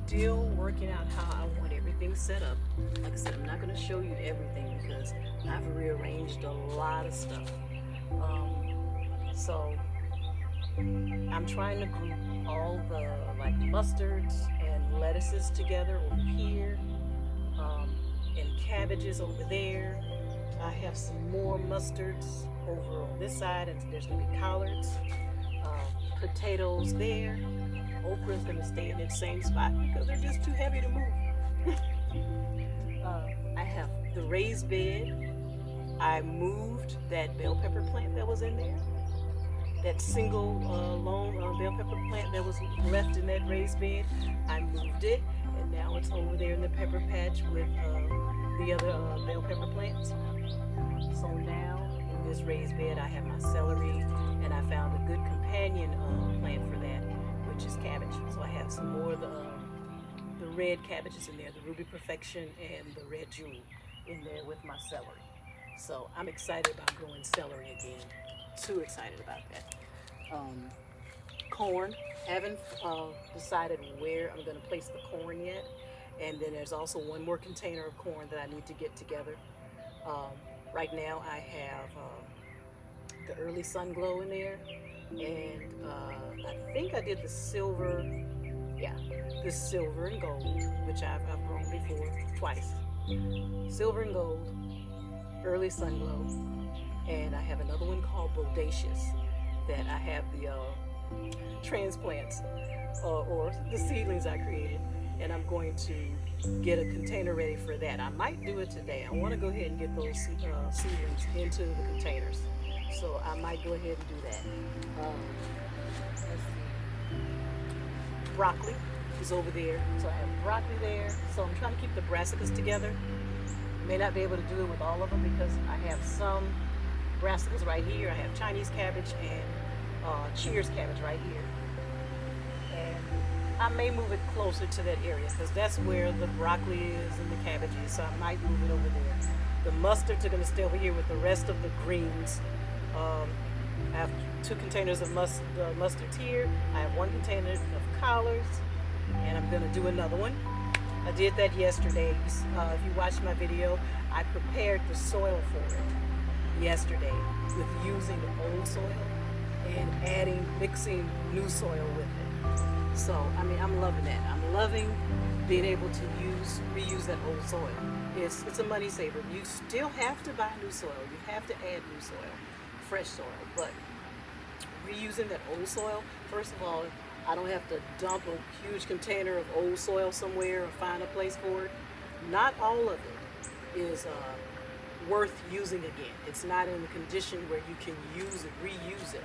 Still working out how I want everything set up. Like I said, I'm not going to show you everything because I've rearranged a lot of stuff. So I'm trying to group all the like mustards and lettuces together over here, and cabbages over there. I have some more mustards over on this side, and there's going to be collards, potatoes there. Okra is going to stay in its same spot because they're just too heavy to move. I have the raised bed. I moved that bell pepper plant that was in there. That single long bell pepper plant that was left in that raised bed. I moved it, and now it's over there in the pepper patch with the other bell pepper plants. So now in this raised bed, I have my celery, and I found a good companion plant for that, which is cabbage. So I have some more of the red cabbages in there, the Ruby Perfection and the Red Jewel in there with my celery. So I'm excited about growing celery again. Too excited about that. Corn. Haven't decided where I'm going to place the corn yet. And then there's also one more container of corn that I need to get together. Right now I have the early sun glow in there, and I think I did the silver, the silver and gold, which I've grown before twice. Silver and gold, early sun glow, and I have another one called bodacious that I have the transplants or the seedlings I created, and I'm going to get a container ready for that. I might do it today. I want to go ahead and get those seedlings into the containers, so I might go ahead and do that. Let's see. Broccoli is over there, so I have broccoli there. So I'm trying to keep the brassicas together. May not be able to do it with all of them because I have some brassicas right here. I have Chinese cabbage and Cheers cabbage right here. And I may move it closer to that area because that's where the broccoli is and the cabbage is, so I might move it over there. The mustards are going to stay over here with the rest of the greens. I have 2 containers of mustards here. I have 1 container of collards, and I'm going to do another one. I did that yesterday. If you watched my video, I prepared the soil for it yesterday with using the old soil and mixing new soil with it. So, I mean, I'm loving that. I'm loving being able to reuse that old soil. It's a money saver. You still have to buy new soil. You have to add new soil, fresh soil. But reusing that old soil, first of all, I don't have to dump a huge container of old soil somewhere or find a place for it. Not all of it is worth using again. It's not in a condition where you can use it, reuse it.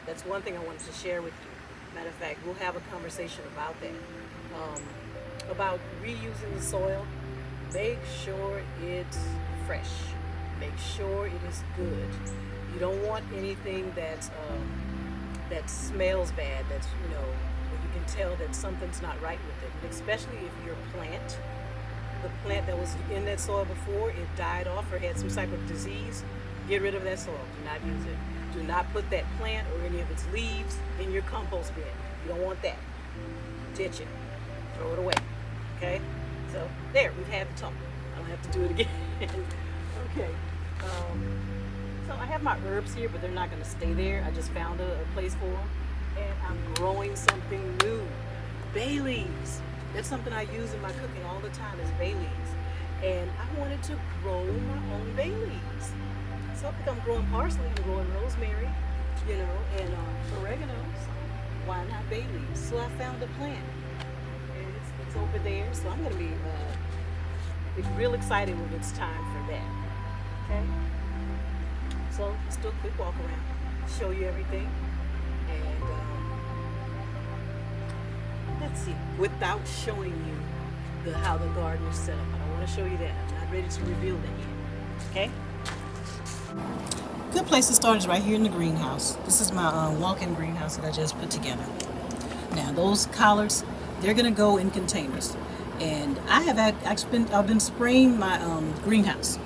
That's one thing I wanted to share with you. Matter of fact, we'll have a conversation about that. About reusing the soil. Make sure it's fresh. Make sure it is good. You don't want anything that smells bad. That's where you can tell that something's not right with it. And especially if your plant, the plant that was in that soil before, it died off or had some type of disease. Get rid of that soil. Do not use it. Do not put that plant or any of its leaves in your compost bin. You don't want that. Ditch it. Throw it away. Okay? So there, we've had the talk. I don't have to do it again. Okay. So I have my herbs here, but they're not going to stay there. I just found a place for them. And I'm growing something new. Bay leaves. That's something I use in my cooking all the time is bay leaves. And I wanted to grow my own bay leaves. So I think I'm growing parsley, I'm growing rosemary, you know, and oregano. So why not bay leaves? So I found a plant, and it's over there. So I'm gonna be real excited when it's time for that. Okay. So let's do a quick walk around, show you everything, and let's see. Without showing you how the garden is set up, I don't want to show you that. I'm not ready to reveal that yet. Okay. Good place to start is right here in the greenhouse. This is my walk-in greenhouse that I just put together. Now those collards, they're gonna go in containers, and I've been spraying my greenhouse.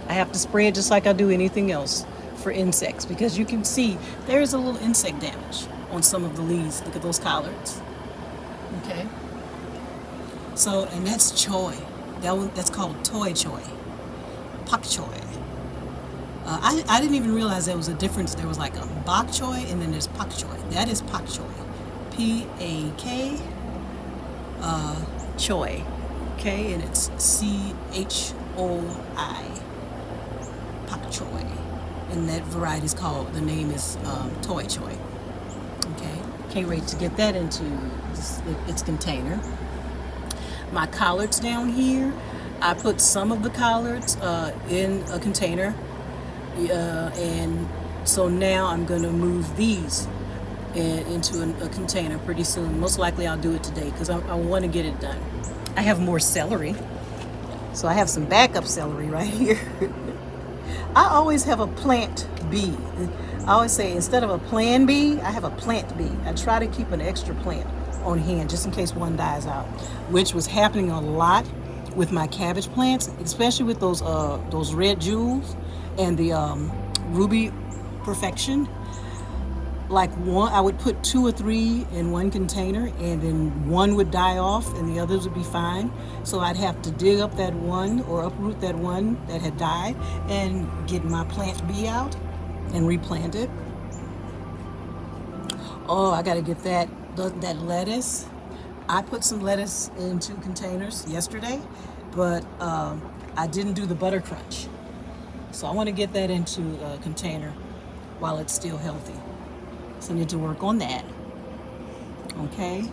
I have to spray it just like I do anything else for insects, because you can see there's a little insect damage on some of the leaves. Look at those collards. Okay. So, and that's choy. That's called toy choy, pak choy. I didn't even realize there was a difference. There was like a bok choy and then there's pak choy. That is pak choy, P-A-K, choy, okay, and it's C-H-O-I, pak choy, and that variety is called. The name is toy choy. Okay, can't wait to get that into its container. My collards down here, I put some of the collards in a container. And so now I'm going to move these into a container pretty soon. Most likely I'll do it today because I want to get it done. I have more celery. So I have some backup celery right here. I always have a plant B. I always say instead of a plan B, I have a plant B. I try to keep an extra plant on hand just in case one dies out, which was happening a lot with my cabbage plants, especially with those red jewels and the Ruby Perfection. Like I would put 2 or 3 in one container, and then one would die off and the others would be fine. So I'd have to dig up that one or uproot that one that had died and get my plant B out and replant it. Oh, I gotta get that lettuce. I put some lettuce into containers yesterday, but I didn't do the butter crunch. So I want to get that into a container while it's still healthy. So I need to work on that. Okay.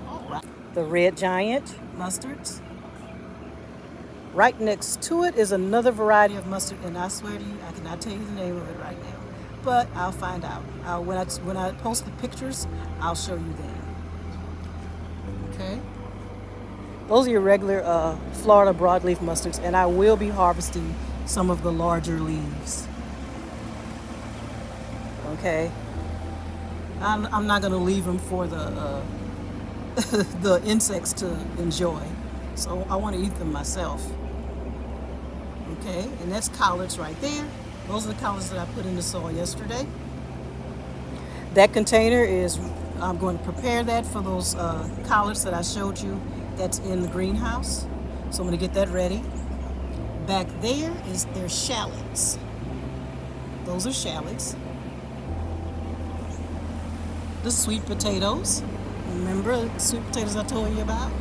All right. The Red Giant mustards. Right next to it is another variety of mustard, and I swear to you, I cannot tell you the name of it right now. But I'll find out. When I post the pictures, I'll show you then. Okay. Those are your regular Florida broadleaf mustards, and I will be harvesting some of the larger leaves. Okay. I'm not going to leave them for the the insects to enjoy. So I want to eat them myself. Okay, and that's collards right there. Those are the collards that I put in the soil yesterday. That container is, I'm going to prepare that for those collards that I showed you that's in the greenhouse. So I'm going to get that ready. Back there is their shallots. Those are shallots. The sweet potatoes. Remember the sweet potatoes I told you about?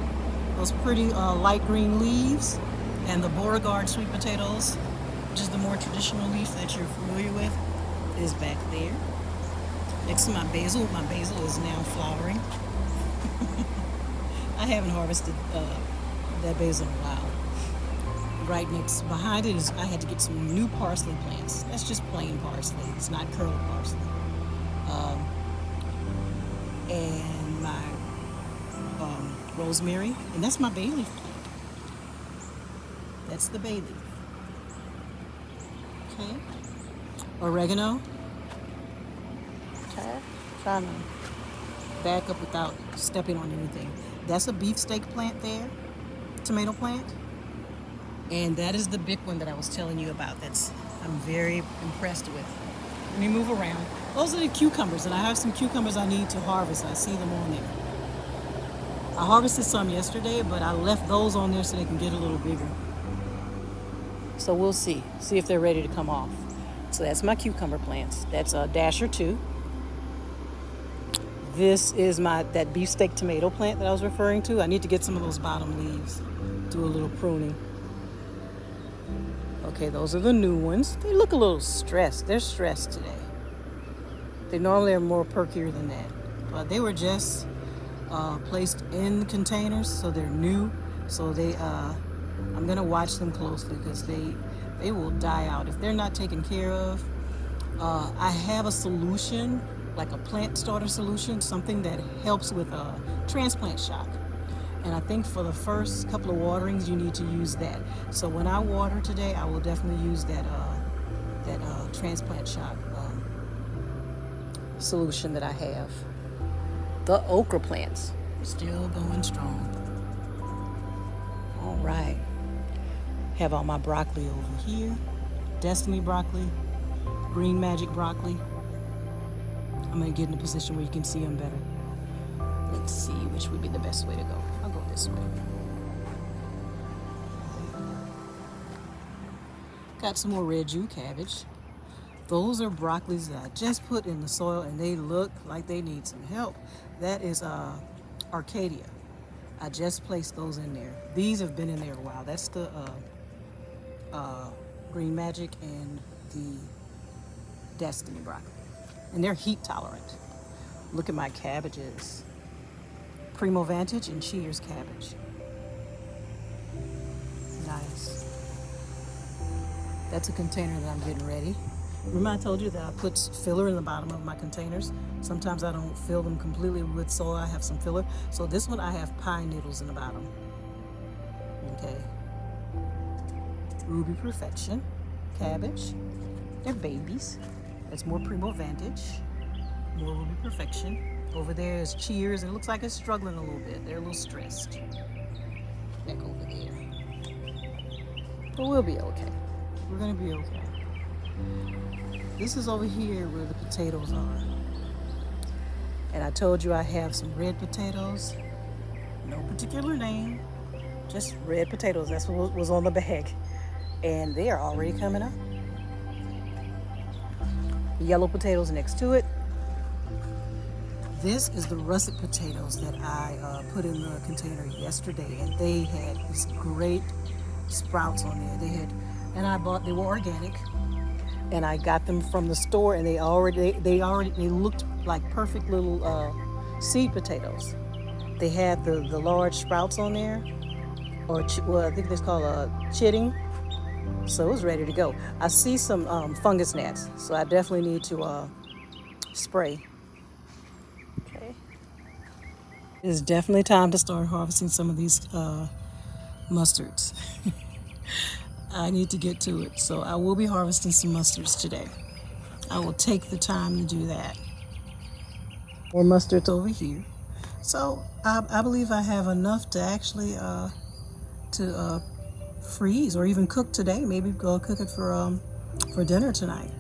Those pretty light green leaves. And the Beauregard sweet potatoes, which is the more traditional leaf that you're familiar with, is back there. Next to my basil is now flowering. I haven't harvested that basil in a while. Right behind it is, I had to get some new parsley plants. That's just plain parsley. It's not curled parsley. And my rosemary, and that's my bay leaf plant. That's the bay leaf. Okay. Oregano. Okay. Trying to back up without stepping on anything. That's a beefsteak plant there. Tomato plant. And that is the big one that I was telling you about. I'm very impressed with. Let me move around. Those are the cucumbers, and I have some cucumbers I need to harvest. I see them on there. I harvested some yesterday, but I left those on there so they can get a little bigger. So we'll see if they're ready to come off. So that's my cucumber plants. That's a Dasher 2. This is that beefsteak tomato plant that I was referring to. I need to get some of those bottom leaves, do a little pruning. Okay, those are the new ones. They look a little stressed. They're stressed today. They normally are more perkier than that. But they were just placed in containers, so they're new. So I'm gonna watch them closely because they will die out if they're not taken care of. I have a solution, like a plant starter solution, something that helps with transplant shock. And I think for the first couple of waterings, you need to use that. So when I water today, I will definitely use that transplant shock solution that I have. The okra plants are still going strong. All right. Have all my broccoli over here. Destiny broccoli, Green Magic broccoli. I'm gonna get in a position where you can see them better. Let's see which would be the best way to go. I'll go this way. Got some more red Jew cabbage. Those are broccolis that I just put in the soil and they look like they need some help. That is Arcadia. I just placed those in there. These have been in there a while. That's the Green Magic and the Destiny broccoli. And they're heat tolerant. Look at my cabbages. Primo Vantage and Cheers cabbage. Nice. That's a container that I'm getting ready. Remember I told you that I put filler in the bottom of my containers? Sometimes I don't fill them completely with soil. I have some filler. So this one I have pine needles in the bottom. Okay. Ruby Perfection cabbage. They're babies. That's more Primo Vantage. More Ruby Perfection. Over there is Cheers, and it looks like it's struggling a little bit. They're a little stressed. Back over there. But we'll be okay. We're gonna be okay. This is over here where the potatoes are. And I told you I have some red potatoes. No particular name. Just red potatoes. That's what was on the bag. And they are already coming up. Yellow potatoes next to it. This is the russet potatoes that I put in the container yesterday, and they had these great sprouts on there. They were organic, and I got them from the store, and they looked like perfect little seed potatoes. They had the large sprouts on there, or I think it's called chitting. So it was ready to go. I see some fungus gnats, so I definitely need to spray. Okay. It is definitely time to start harvesting some of these mustards. I need to get to it, so I will be harvesting some mustards today. I will take the time to do that. More mustards over here. So I believe I have enough to actually freeze or even cook today. Maybe go cook it for dinner tonight.